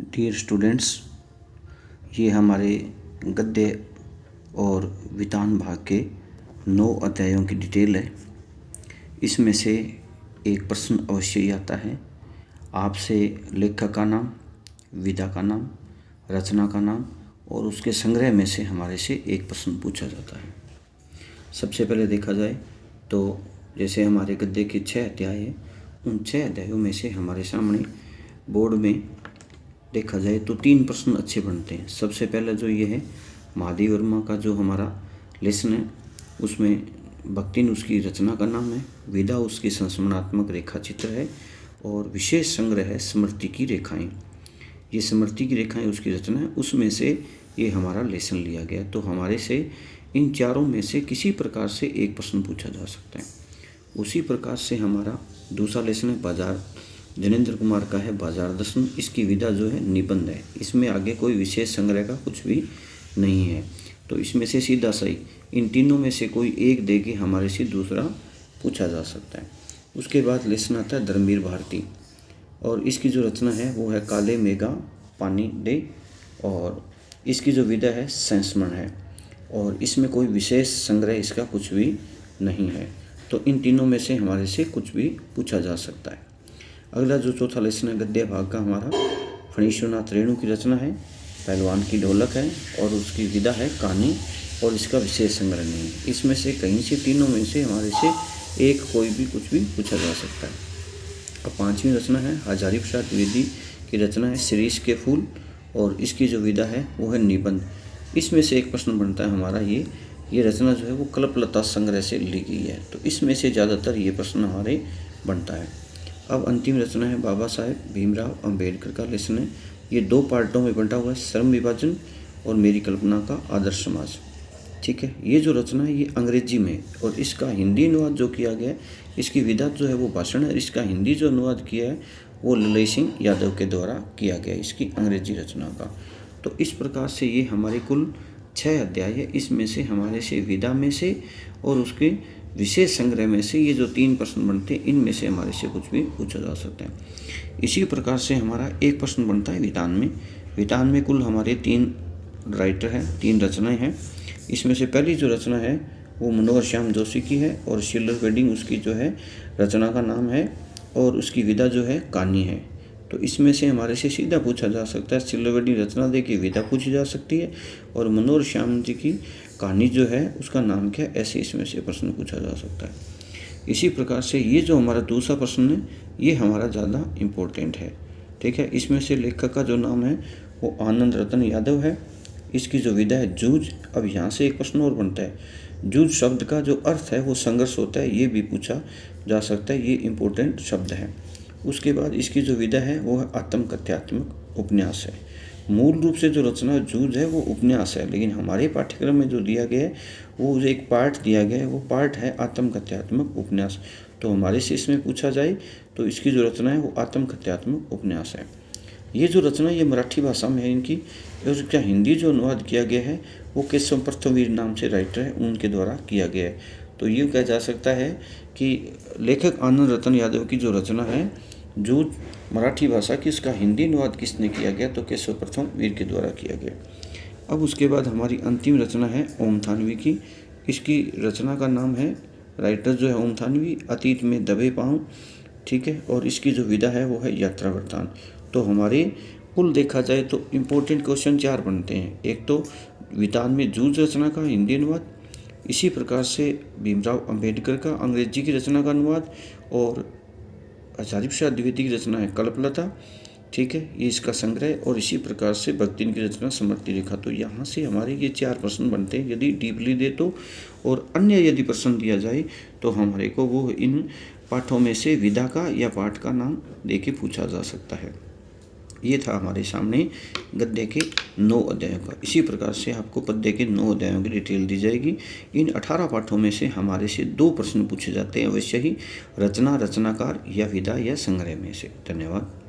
Dear students, ये हमारे गद्य और वितान भाग के 9 अध्यायों की डिटेल है। इसमें से एक प्रश्न अवश्य ही आता है। आपसे लेखक का नाम, विधा का नाम, रचना का नाम और उसके संग्रह में से हमारे से एक प्रश्न पूछा जाता है। सबसे पहले देखा जाए तो जैसे हमारे गद्य के 6 अध्याय हैं, उन 6 अध्यायों में से हमारे सामने बोर्ड में देखा जाए तो 3 प्रश्न अच्छे बनते हैं। सबसे पहले जो ये है महादेव वर्मा का जो हमारा लेसन है, उसमें भक्तिन उसकी रचना का नाम है, विधा उसकी संस्मरणात्मक रेखा चित्र है और विशेष संग्रह है स्मृति की रेखाएं। ये स्मृति की रेखाएं उसकी रचना है, उसमें से ये हमारा लेसन लिया गया। तो हमारे से इन चारों में से किसी प्रकार से एक प्रश्न पूछा जा सकता है। उसी प्रकार से हमारा दूसरा लेसन है बाजार, जनेंद्र कुमार का है बाजार दर्शन। इसकी विधा जो है निबंध है, इसमें आगे कोई विशेष संग्रह का कुछ भी नहीं है। तो इसमें से सीधा सही इन तीनों में से कोई एक दे के हमारे से दूसरा पूछा जा सकता है। उसके बाद लेसन आता है धर्मवीर भारती और इसकी जो रचना है वो है काले मेघा पानी दे और इसकी जो विधा है संस्मरण है और इसमें कोई विशेष संग्रह इसका कुछ भी नहीं है। तो इन तीनों में से हमारे से कुछ भी पूछा जा सकता है। अगला जो चौथा लेसन है गद्य भाग का हमारा फणीश्वरनाथ रेणु की रचना है, पहलवान की ढोलक है और उसकी विधा है कहानी और इसका विशेष संग्रह नहीं है। इसमें से कहीं से तीनों में से हमारे से एक कोई भी कुछ भी पूछा जा सकता है। अब 5वीं रचना है हजारी प्रसाद द्विवेदी की रचना है शिरीष के फूल और इसकी जो विधा है वो है निबंध। इसमें से एक प्रश्न बनता है हमारा ये रचना जो है वो कल्पलता संग्रह से ली गई है। तो इसमें से ज़्यादातर ये प्रश्न हमारे बनता है। अब अंतिम रचना है बाबा साहेब भीमराव अंबेडकर का लेसन है। ये 2 पार्टों में बंटा हुआ है, श्रम विभाजन और मेरी कल्पना का आदर्श समाज। ठीक है, ये जो रचना है ये अंग्रेजी में और इसका हिंदी अनुवाद जो किया गया है, इसकी विधा जो है वो भाषण है। इसका हिंदी जो अनुवाद किया है वो ललय सिंह यादव के द्वारा किया गया इसकी अंग्रेजी रचना का। तो इस प्रकार से ये हमारे कुल 6 अध्याय है। इसमें से हमारे से विधा में से और उसके विशेष संग्रह में से ये जो 3 प्रश्न बनते हैं, इनमें से हमारे से कुछ भी पूछा जा सकता है। इसी प्रकार से हमारा एक प्रश्न बनता है वितान में। वितान में कुल हमारे 3 राइटर हैं, 3 रचनाएं हैं। इसमें से पहली जो रचना है वो मनोहर श्याम जोशी की है और सिल्वर वेडिंग उसकी जो है रचना का नाम है और उसकी विधा जो है कहानी है। तो इसमें से हमारे से सीधा पूछा जा सकता है, सिल्वर वेडिंग रचना दे के विधा पूछी जा सकती है और मनोहर श्याम जी की कहानी जो है उसका नाम क्या है, ऐसे इसमें से प्रश्न पूछा जा सकता है। इसी प्रकार से ये जो हमारा दूसरा प्रश्न है ये हमारा ज़्यादा इम्पोर्टेंट है। ठीक है, इसमें से लेखक का जो नाम है वो आनंद रतन यादव है। इसकी जो विधा है जूझ। अब यहाँ से एक प्रश्न और बनता है, जूझ शब्द का जो अर्थ है वो संघर्ष होता है, ये भी पूछा जा सकता है, ये इम्पोर्टेंट शब्द है। उसके बाद इसकी जो विधा है वो है आत्मकथ्यात्मक उपन्यास है। मूल रूप से जो रचना जूझ है वो उपन्यास है, लेकिन हमारे पाठ्यक्रम में जो दिया गया है वो जो एक पार्ट दिया गया है वो पार्ट है आत्मकथ्यात्मक उपन्यास। तो हमारे से इसमें पूछा जाए तो इसकी जो रचना है वो आत्मकथ्यात्मक उपन्यास है। ये जो रचना ये मराठी भाषा में है इनकी, और इसका हिंदी जो अनुवाद किया गया है वो केशव प्रथमवीर नाम से राइटर है, उनके द्वारा किया गया है। तो ये कहा जा सकता है कि लेखक आनंद रतन यादव की जो रचना है जूझ मराठी भाषा की, इसका हिंदी अनुवाद किसने किया गया, तो केशव प्रथमवीर के द्वारा किया गया। अब उसके बाद हमारी अंतिम रचना है ओम थानवी की। इसकी रचना का नाम है, राइटर जो है ओम थानवी, अतीत में दबे पाँव। ठीक है, और इसकी जो विधा है वो है यात्रा वृत्तांत। तो हमारे कुल देखा जाए तो इम्पोर्टेंट क्वेश्चन 4 बनते हैं। एक तो वितान में जूझ रचना का हिंदी अनुवाद, इसी प्रकार से भीमराव अंबेडकर का अंग्रेजी की रचना का अनुवाद और हजारी प्रसाद द्विवेदी की रचना है कल्पलता। ठीक है, ये इसका संग्रह और इसी प्रकार से भक्तिन की रचना स्मृति रेखा। तो यहाँ से हमारे ये 4 प्रश्न बनते हैं यदि डीपली दे तो, और अन्य यदि प्रश्न दिया जाए तो हमारे को वो इन पाठों में से विधा का या पाठ का नाम दे के पूछा जा सकता है। ये था हमारे सामने गद्य के 9 अध्यायों का। इसी प्रकार से आपको पद्य के 9 अध्यायों की डिटेल दी जाएगी। इन 18 पाठों में से हमारे से 2 प्रश्न पूछे जाते हैं अवश्य ही, रचना, रचनाकार या विधा या संग्रह में से। धन्यवाद।